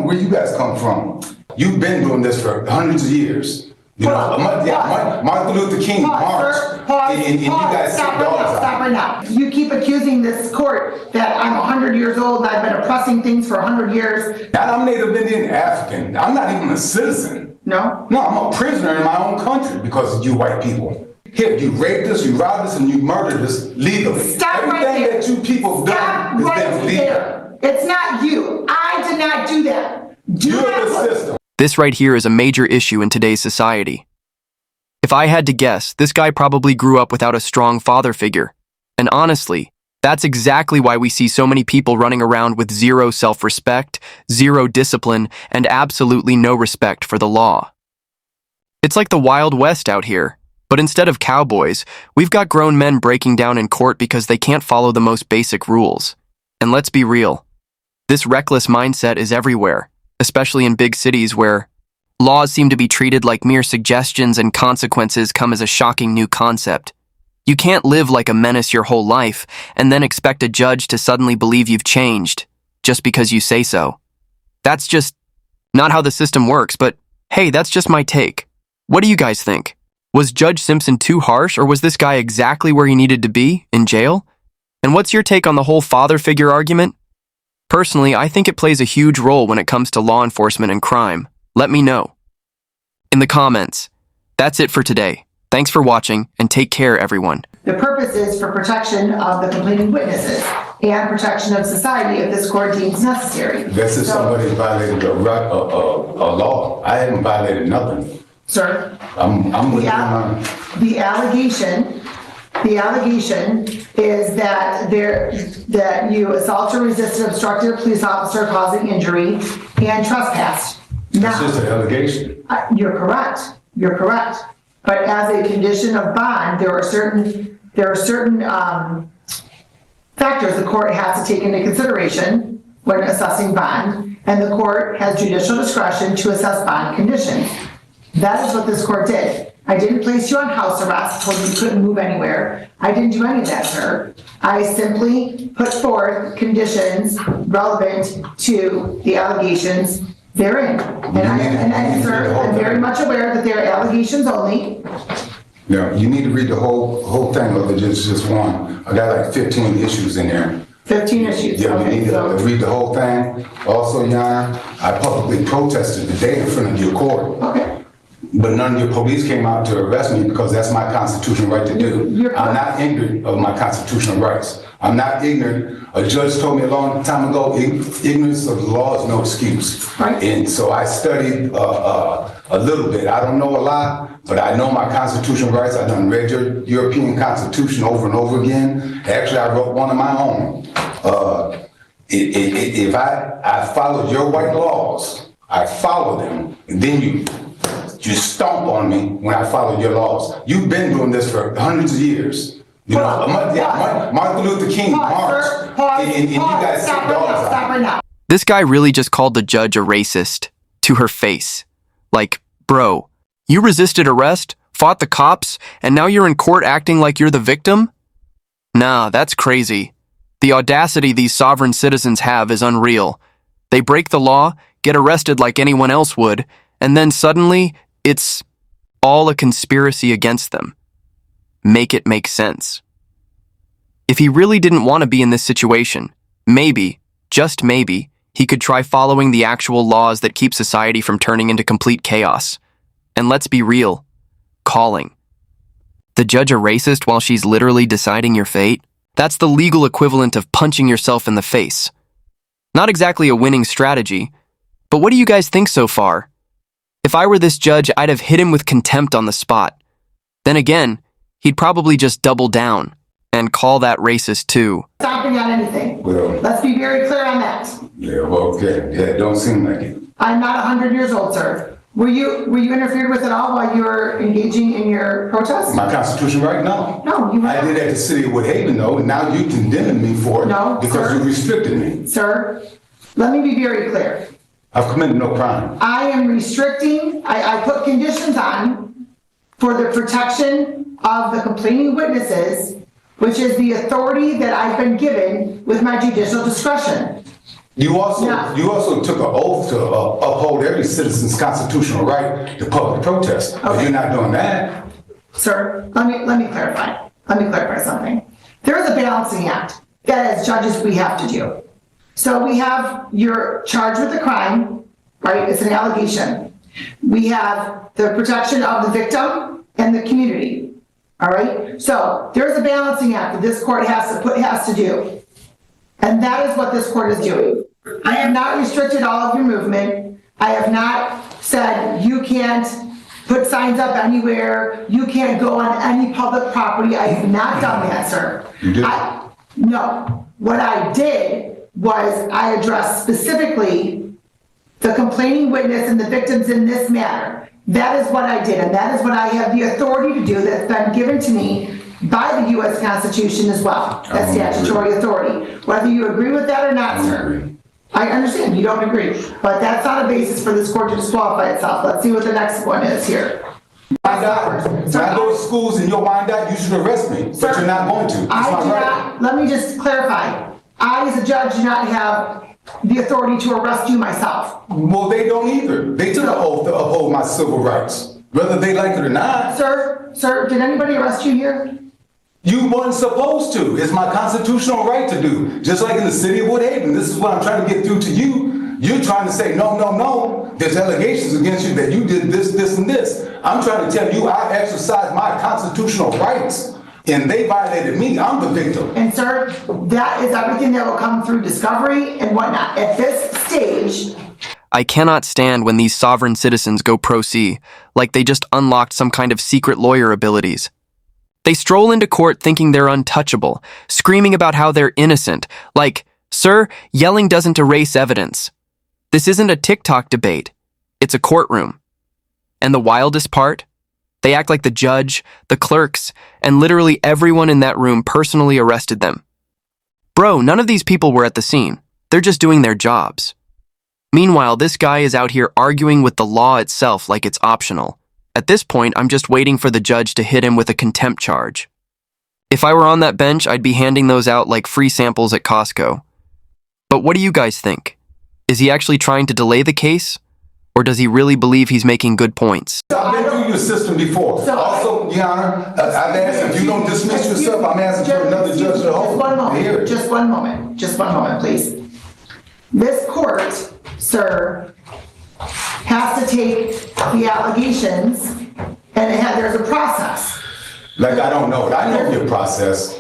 where you guys come from. You've been doing this for hundreds of years. You know, Martin Luther King marched, and you guys stop right now. You keep accusing this court that I'm 100 years old and I've been oppressing things for 100 years. I'm Native Indian African. I'm not even a citizen. No? No, I'm a prisoner in my own country because of you white people. Here, you raped us, you robbed us, and you murdered us legally. Stop right there. Everything that you people have done has been legal. There. It's not you. I did not do that. You're the system. This right here is a major issue in today's society. If I had to guess, this guy probably grew up without a strong father figure. And honestly, that's exactly why we see so many people running around with zero self-respect, zero discipline, and absolutely no respect for the law. It's like the Wild West out here, but instead of cowboys, we've got grown men breaking down in court because they can't follow the most basic rules. And let's be real, this reckless mindset is everywhere, especially in big cities where laws seem to be treated like mere suggestions and consequences come as a shocking new concept. You can't live like a menace your whole life and then expect a judge to suddenly believe you've changed just because you say so. That's just not how the system works, but hey, that's just my take. What do you guys think? Was Judge Simpson too harsh, or was this guy exactly where he needed to be, in jail? And what's your take on the whole father figure argument? Personally, I think it plays a huge role when it comes to law enforcement and crime. Let me know in the comments. That's it for today. Thanks for watching, and take care, everyone. The purpose is for protection of the complaining witnesses and protection of society if this court deems necessary. That's if somebody violated a law. I haven't violated nothing. Sir, I'm with the allegation is that you assault or resisted, obstructed a police officer causing injury, and trespassed. That's just an allegation. You're correct. But as a condition of bond, there are certain factors the court has to take into consideration when assessing bond, and the court has judicial discretion to assess bond conditions. That is what this court did. I didn't place you on house arrest, told you couldn't move anywhere. I didn't do any of that, sir. I simply put forth conditions relevant to the allegations therein. And sir, I'm very much aware that they're allegations only. Yeah, you need to read the whole thing, other than just one. I got like 15 issues in there. 15 issues. Yeah, you need to read the whole thing. Also, Your Honor, I publicly protested today in front of your court. Okay. But none of your police came out to arrest me because that's my constitutional right to do. I'm not ignorant of my constitutional rights. I'm not ignorant. A judge told me a long time ago, ignorance of the law is no excuse. Right. And so I studied a little bit. I don't know a lot, but I know my constitutional rights. I've read your European Constitution over and over again. Actually, I wrote one of my own. If I followed your white laws, I follow them, and then you stomp on me when I follow your laws. You've been doing this for hundreds of years. You know, Martin Luther King marched, and you guys stop right now. This guy really just called the judge a racist to her face. Like, bro, you resisted arrest, fought the cops, and now you're in court acting like you're the victim? Nah, that's crazy. The audacity these sovereign citizens have is unreal. They break the law, get arrested like anyone else would, and then suddenly, it's all a conspiracy against them. Make it make sense. If he really didn't want to be in this situation, maybe, just maybe, he could try following the actual laws that keep society from turning into complete chaos. And let's be real, calling the judge a racist while she's literally deciding your fate? That's the legal equivalent of punching yourself in the face. Not exactly a winning strategy, but what do you guys think so far? If I were this judge, I'd have hit him with contempt on the spot. Then again, he'd probably just double down and call that racist too. Stopping on anything. Well, let's be very clear on that. Yeah, well, okay. Yeah, it don't seem like it. I'm not 100 years old, sir. Were you interfered with at all while you were engaging in your protest? My constitutional right? No. No, you I did at the city of Woodhaven, though, and now you condemning me for it. No, because you restricted me. Sir, let me be very clear. I've committed no crime. I am restricting, I put conditions on for the protection of the complaining witnesses, which is the authority that I've been given with my judicial discretion. You also Yeah. took an oath to uphold every citizen's constitutional right to public protest. But Okay. you're not doing that. Sir, let me clarify. Let me clarify something. There is a balancing act that as judges we have to do. So we have you're charged with a crime, right? It's an allegation. We have the protection of the victim and the community. All right? So there's a balancing act that this court has to do. And that is what this court is doing. I have not restricted all of your movement. I have not said you can't put signs up anywhere, you can't go on any public property. I have not done that, sir. You did? No. What I did was I addressed specifically the complaining witness and the victims in this matter. That is what I did, and that is what I have the authority to do that's been given to me by the U.S. Constitution as well. That's statutory authority. Whether you agree with that or not, sir. I understand you don't agree, but that's not a basis for this court to disqualify itself. Let's see what the next one is here. When I go to schools and you'll wind out, you should arrest me, but you're not going to. It's I my do right. not, let me just clarify. I, as a judge, do not have the authority to arrest you myself. Well, they don't either. They took an oath to uphold my civil rights, whether they like it or not. Sir, did anybody arrest you here? You weren't supposed to. It's my constitutional right to do. Just like in the city of Woodhaven. This is what I'm trying to get through to you. You're trying to say, no. There's allegations against you that you did this, and this. I'm trying to tell you I exercised my constitutional rights, and they violated me. I'm the victim. And sir, that is everything that will come through discovery and whatnot. At this stage, I cannot stand when these sovereign citizens go pro se, like they just unlocked some kind of secret lawyer abilities. They stroll into court thinking they're untouchable, screaming about how they're innocent, like, sir, yelling doesn't erase evidence. This isn't a TikTok debate. It's a courtroom. And the wildest part? They act like the judge, the clerks, and literally everyone in that room personally arrested them. Bro, none of these people were at the scene. They're just doing their jobs. Meanwhile, this guy is out here arguing with the law itself like it's optional. At this point, I'm just waiting for the judge to hit him with a contempt charge. If I were on that bench, I'd be handing those out like free samples at Costco. But what do you guys think? Is he actually trying to delay the case? Or does he really believe he's making good points? I've been through your system before. Also, Your Honor, I've asked if you don't dismiss yourself, I'm asking for another judge to hold. Just one moment, please. This court, sir, has to take the allegations and there's a process. Like I don't know it. I know your process.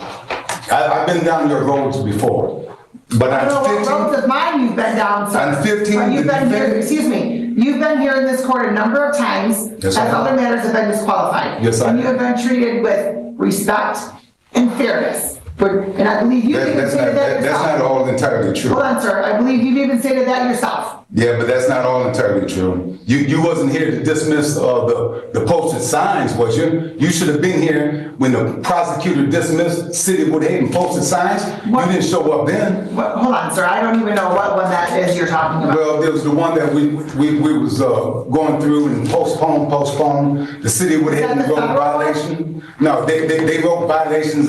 I've been down your roads before. But I don't know I'm what 15. roads of mine you've been down, sir. I'm 15. But you've been here, excuse me, you've been here in this court a number of times Yes, as I have. other matters have been disqualified. Yes, I And you have. have been treated with respect and fairness. And I believe you've even That's stated that not yourself. all entirely true. Hold on, sir. I believe you've even stated that yourself. Yeah, but that's not all entirely true. You wasn't here to dismiss the posted signs, was you? You should have been here when the prosecutor dismissed City of Woodhaven posted signs. What? You didn't show up then. Hold on, sir. I don't even know what one that is you're talking about. Well, there was the one that we was going through and postponed. The City of Woodhaven the wrote federal violation. No, they wrote violations,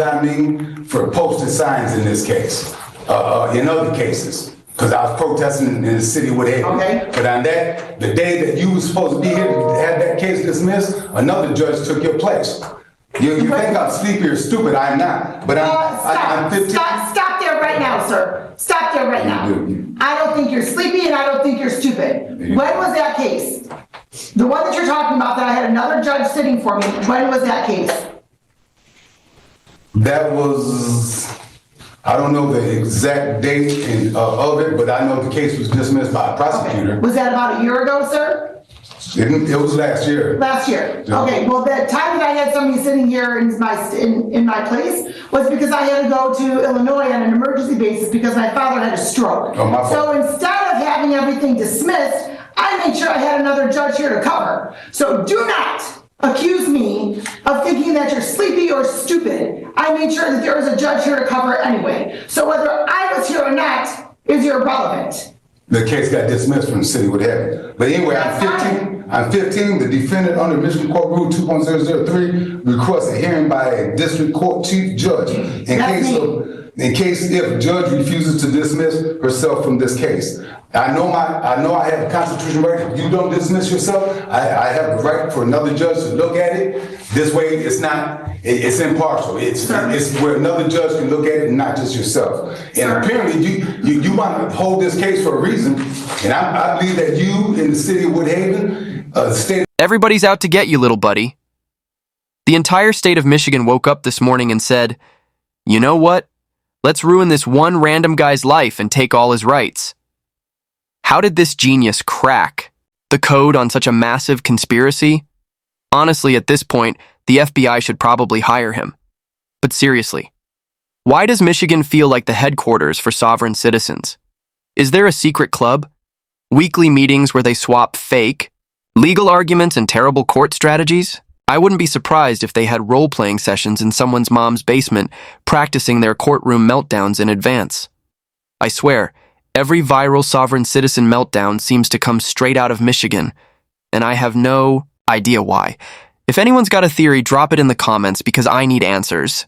for posted signs in this case. In other cases. Because I was protesting in the City of Woodhaven. Okay. But on the day that you were supposed to be here to have that case dismissed, another judge took your place. You think I'm sleepy or stupid, I'm not. But I'm 15. Stop there right now, sir. Stop there right now. I don't think you're sleepy and I don't think you're stupid. When was that case? The one that you're talking about that I had another judge sitting for me, when was that case? That was, I don't know the exact date of it, but I know the case was dismissed by a prosecutor. Was that about a year ago, sir? It was last year. Last year. Yeah. Okay, well, the time that I had somebody sitting here in my place was because I had to go to Illinois on an emergency basis because my father had a stroke. Oh, my fault. So instead of having everything dismissed, I made sure I had another judge here to cover. So do not accuse me of thinking that you're sleepy or stupid. I made sure that there was a judge here to cover it anyway. So whether I was here or not is irrelevant. The case got dismissed from the City of Woodhaven. But anyway, I'm 15. The defendant under Michigan Court Rule 2.003 requests a hearing by a district court chief judge in That's case me. of in case if judge refuses to dismiss herself from this case. I know I have a constitutional right. If you don't dismiss yourself, I have the right for another judge to look at it. This way, it's impartial. It's where another judge can look at it and not just yourself. And apparently, you want to hold this case for a reason. And I believe that you in the city of Woodhaven, state. Everybody's out to get you, little buddy. The entire state of Michigan woke up this morning and said, you know what? Let's ruin this one random guy's life and take all his rights. How did this genius crack the code on such a massive conspiracy? Honestly, at this point, the FBI should probably hire him. But seriously, why does Michigan feel like the headquarters for sovereign citizens? Is there a secret club? Weekly meetings where they swap fake, legal arguments and terrible court strategies? I wouldn't be surprised if they had role-playing sessions in someone's mom's basement, practicing their courtroom meltdowns in advance. I swear, every viral sovereign citizen meltdown seems to come straight out of Michigan, and I have no idea why. If anyone's got a theory, drop it in the comments because I need answers.